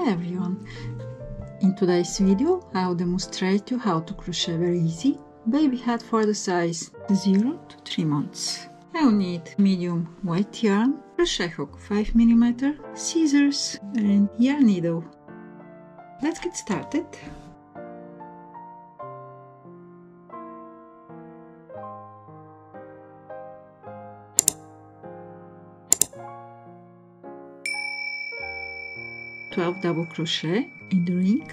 Hi everyone! In today's video I'll demonstrate you how to crochet very easy baby hat for the size 0 to 3 months. I'll need medium white yarn, crochet hook 5 mm, scissors and yarn needle. Let's get started. Double crochet in the ring,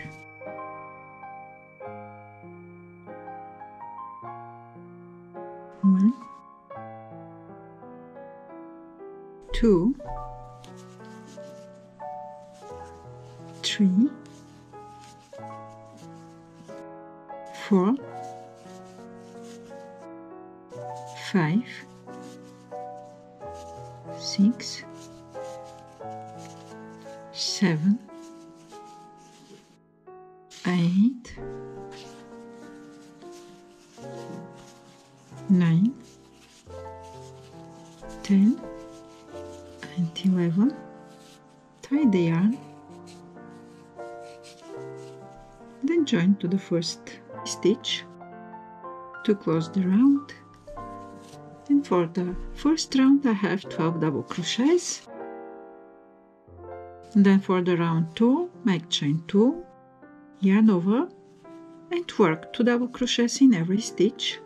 1, 2, 3, 4, 5, 6, 7, 8, 9, 10 and 11. Tie the yarn, then join to the first stitch to close the round. And for the first round I have 12 double crochets. Then for the round 2 make chain 2, yarn over and work 2 double crochets in every stitch.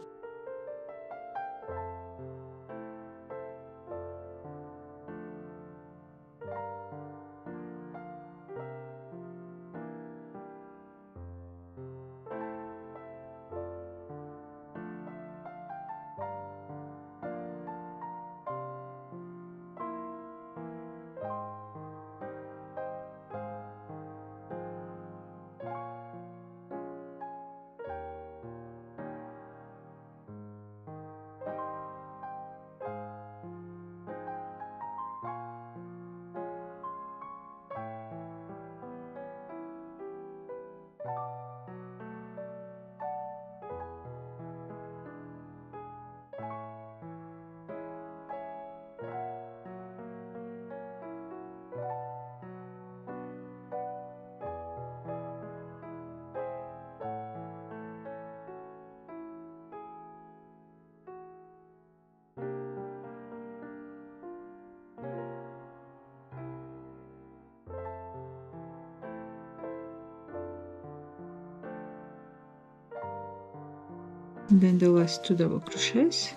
Then the last 2 double crochets.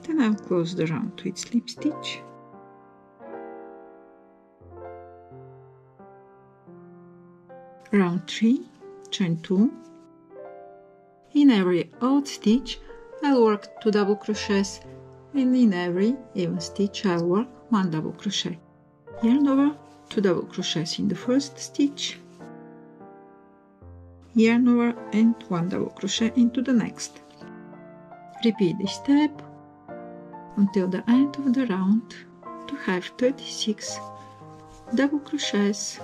Then I'll close the round with slip stitch. Round 3, chain 2. In every odd stitch I'll work 2 double crochets, and in every even stitch I'll work 1 double crochet. Yarn over, 2 double crochets in the first stitch, yarn over and 1 double crochet into the next. Repeat this step until the end of the round to have 36 double crochets.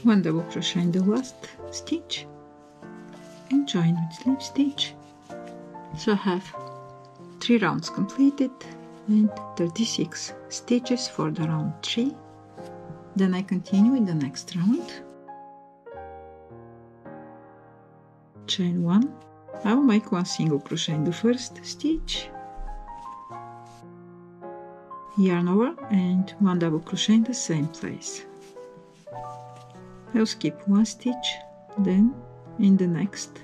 1 double crochet in the last stitch and join with slip stitch. So I have 3 rounds completed and 36 stitches for the round 3. Then I continue in the next round. Chain 1. I will make 1 single crochet in the first stitch, yarn over and 1 double crochet in the same place. I'll skip 1 stitch, then in the next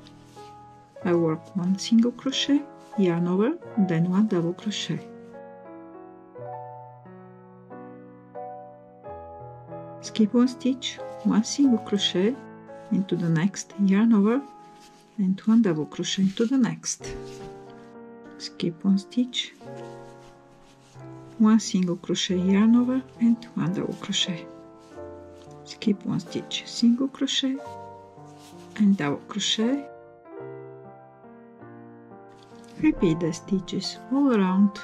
I work 1 single crochet, yarn over, then 1 double crochet. Skip 1 stitch, 1 single crochet into the next, yarn over, and 1 double crochet into the next. Skip 1 stitch, 1 single crochet, yarn over, and 1 double crochet. Skip 1 stitch, single crochet and double crochet. Repeat the stitches all around.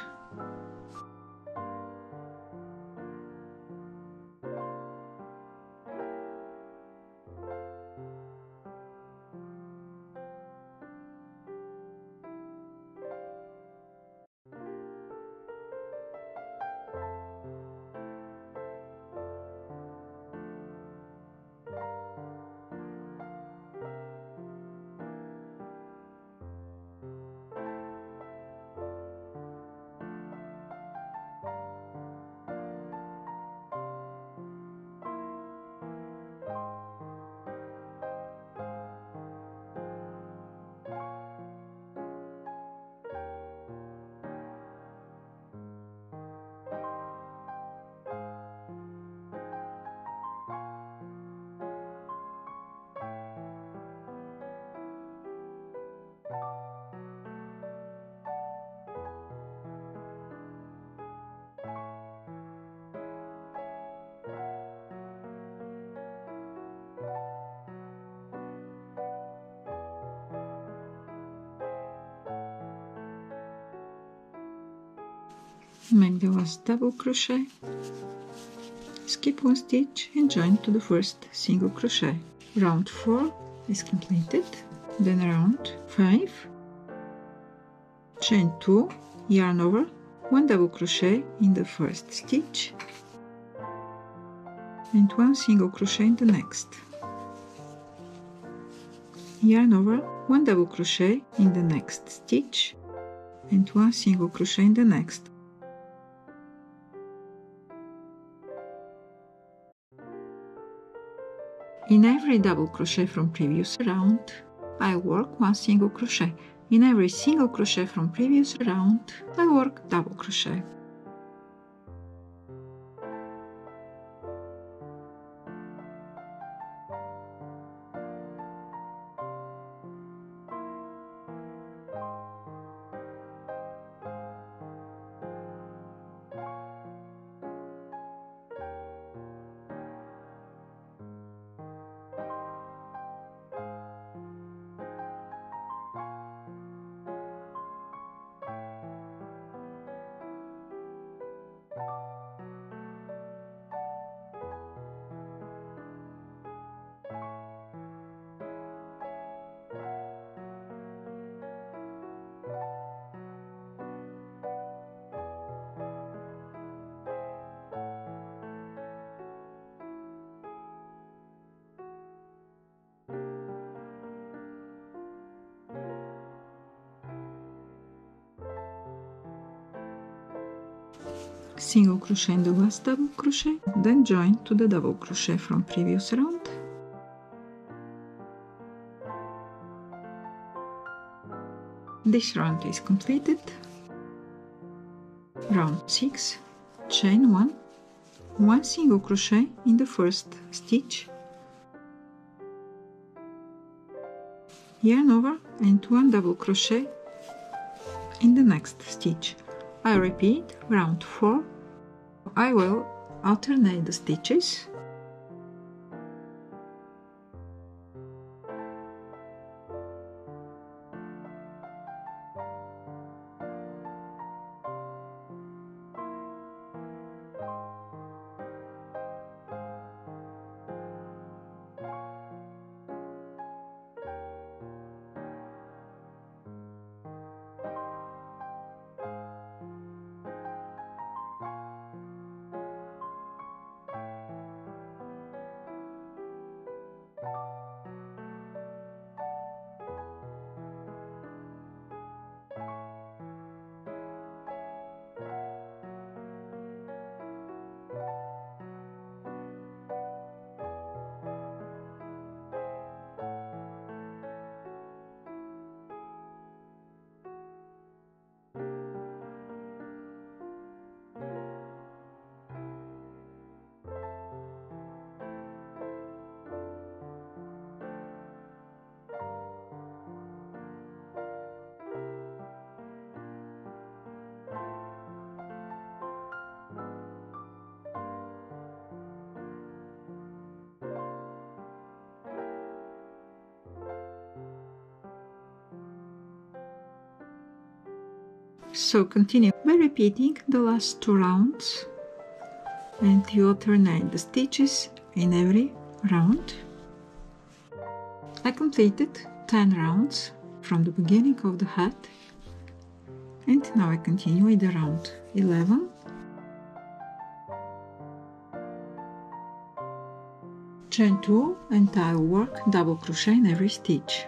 Make the last double crochet, skip 1 stitch and join to the first single crochet. Round 4 is completed. Then round 5, chain 2, yarn over, 1 double crochet in the first stitch and 1 single crochet in the next. Yarn over, 1 double crochet in the next stitch and 1 single crochet in the next. In every double crochet from previous round, I work 1 single crochet. In every single crochet from previous round, I work double crochet. Single crochet in the last double crochet, then join to the double crochet from previous round. This round is completed. Round 6, chain 1, 1 single crochet in the first stitch, yarn over and 1 double crochet in the next stitch. I repeat round 4. I will alternate the stitches. So continue by repeating the last 2 rounds, and you alternate the stitches in every round. I completed 10 rounds from the beginning of the hat, and now I continue with the round 11. Chain 2 and I will work double crochet in every stitch.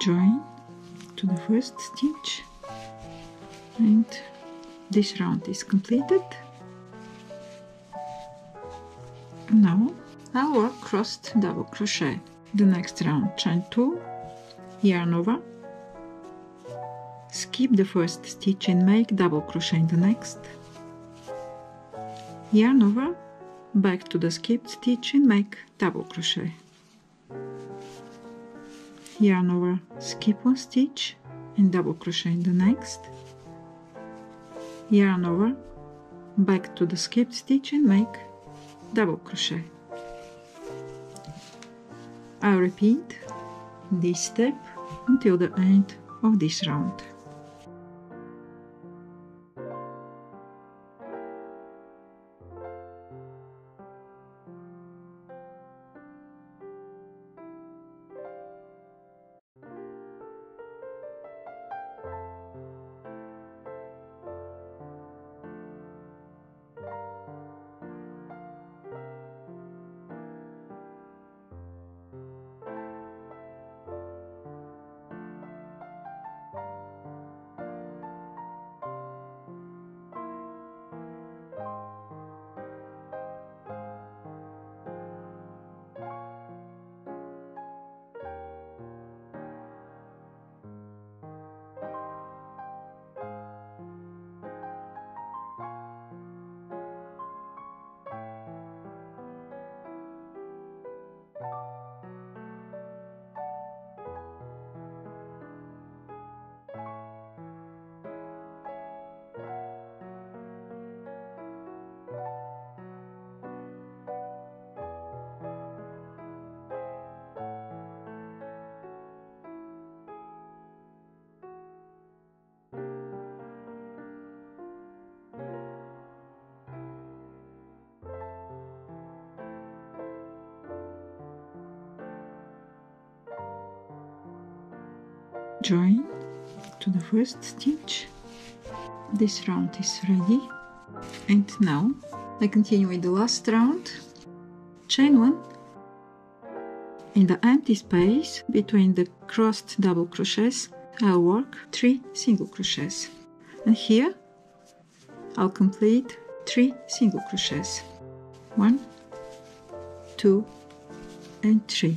Join to the first stitch, and this round is completed. Now I'll work crossed double crochet. The next round, chain 2, yarn over, skip the first stitch and make double crochet in the next, yarn over, back to the skipped stitch and make double crochet, yarn over, skip 1 stitch and double crochet in the next, yarn over, back to the skipped stitch and make double crochet. I'll repeat this step until the end of this round. Join to the first stitch. This round is ready, and now I continue with the last round. Chain 1 in the empty space between the crossed double crochets. I'll work 3 single crochets, and here I'll complete 3 single crochets. 1, 2 and 3.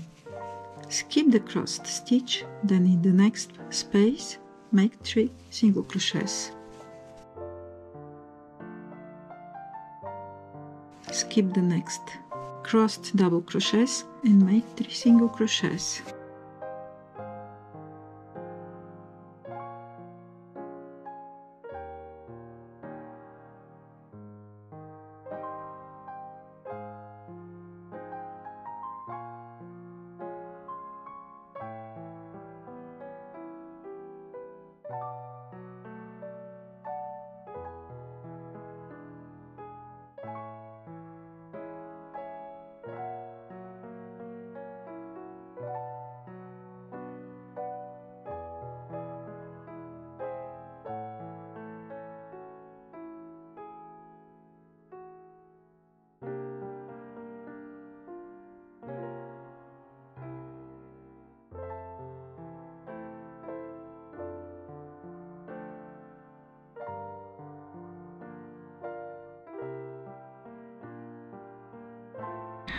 Skip the crossed stitch, then in the next space make 3 single crochets. Skip the next crossed double crochets and make 3 single crochets.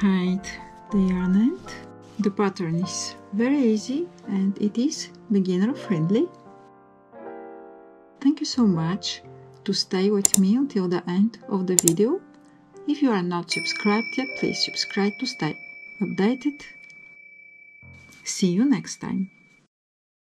Hide the yarn end. The pattern is very easy and it is beginner friendly. Thank you so much to stay with me until the end of the video. If you are not subscribed yet, please subscribe to stay updated. See you next time.